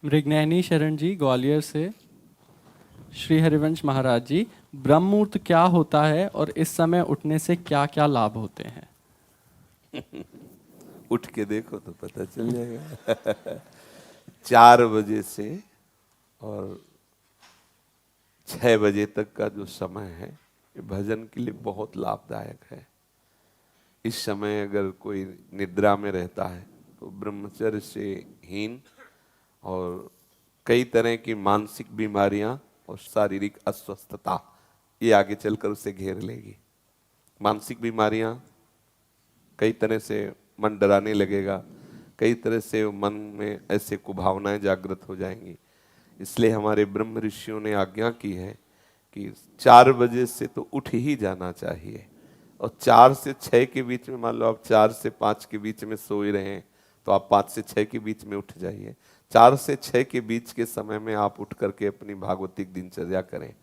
मृगनयनी शरण जी ग्वालियर से। श्री हरिवंश महाराज जी, ब्रह्म मुहूर्त क्या होता है और इस समय उठने से क्या क्या लाभ होते हैं? उठ के देखो तो पता चल जाएगा। 4 बजे से और 6 बजे तक का जो समय है ये भजन के लिए बहुत लाभदायक है। इस समय अगर कोई निद्रा में रहता है तो ब्रह्मचर्य से हीन और कई तरह की मानसिक बीमारियां और शारीरिक अस्वस्थता ये आगे चलकर उसे घेर लेगी। मानसिक बीमारियां, कई तरह से मन डराने लगेगा, कई तरह से मन में ऐसे कुभावनाएं जागृत हो जाएंगी। इसलिए हमारे ब्रह्म ऋषियों ने आज्ञा की है कि 4 बजे से तो उठ ही जाना चाहिए और 4 से 6 के बीच में, मान लो आप 4 से 5 के बीच में सो ही रहे हैं तो आप 5 से 6 के बीच में उठ जाइए। 4 से 6 के बीच के समय में आप उठ करके अपनी भागवतिक दिनचर्या करें।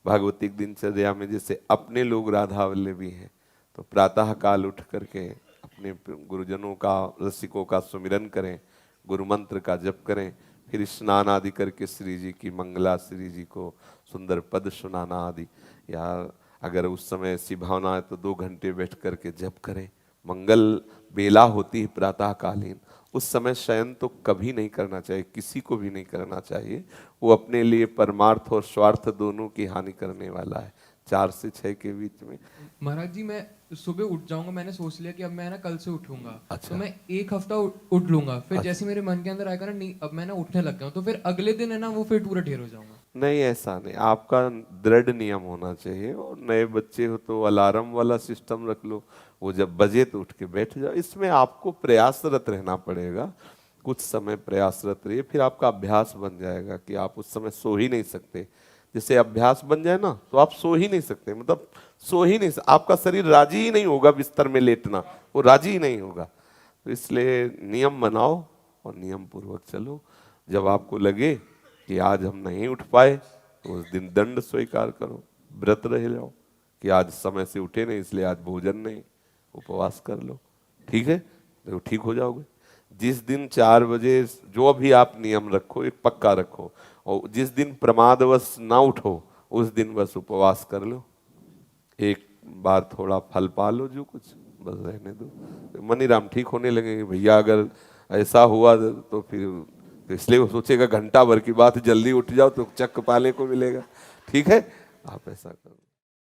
भागवतिक दिनचर्या में जैसे अपने लोग राधा वल्लभी हैं तो प्रातः काल उठ करके अपने गुरुजनों का, रसिकों का सुमिरन करें, गुरु मंत्र का जप करें, फिर स्नान आदि करके श्री जी की मंगला, श्री जी को सुंदर पद सुनाना आदि, या अगर उस समय ऐसी भावना है तो 2 घंटे बैठ करके जप करें। मंगल बेला होती है प्रातः कालीन, उस समय शयन तो कभी नहीं करना चाहिए, किसी को भी नहीं करना चाहिए। वो अपने लिए परमार्थ और स्वार्थ दोनों की हानि करने वाला है। 4 से 6 के बीच में। महाराज जी, मैं सुबह उठ जाऊंगा, मैंने सोच लिया कि अब मैं ना कल से उठूंगा। अच्छा। तो मैं 1 हफ्ता उठ लूंगा, फिर अच्छा। जैसे मेरे मन के अंदर आएगा ना, नहीं अब मैं ना उठने लग गया हूं, तो फिर अगले दिन है ना वो फिर पूरा ढेर हो जाऊंगा। नहीं, ऐसा नहीं, आपका दृढ़ नियम होना चाहिए। और नए बच्चे हो तो अलार्म वाला सिस्टम रख लो, वो जब बजे तो उठ के बैठ जाओ। इसमें आपको प्रयासरत रहना पड़ेगा, कुछ समय प्रयासरत रहिए, फिर आपका अभ्यास बन जाएगा कि आप उस समय सो ही नहीं सकते। जैसे अभ्यास बन जाए ना तो आप सो ही नहीं सकते, मतलब सो ही नहीं, आपका शरीर राजी ही नहीं होगा बिस्तर में लेटना, वो राजी ही नहीं होगा। तो इसलिए नियम बनाओ और नियम पूर्वक चलो। जब आपको लगे कि आज हम नहीं उठ पाए तो उस दिन दंड स्वीकार करो, व्रत रह जाओ कि आज समय से उठे नहीं इसलिए आज भोजन नहीं, उपवास कर लो, ठीक है, तो ठीक हो जाओगे। जिस दिन 4 बजे जो भी आप नियम रखो एक पक्का रखो, और जिस दिन प्रमादवश ना उठो उस दिन बस उपवास कर लो, एक बार थोड़ा फल पा लो, जो कुछ बस रहने दो। तो मनीराम ठीक होने लगेंगे। भैया अगर ऐसा हुआ तो फिर तो इसलिए वो सोचेगा घंटा भर की बात, जल्दी उठ जाओ तो चक्क पाले को मिलेगा। ठीक है, आप ऐसा करो।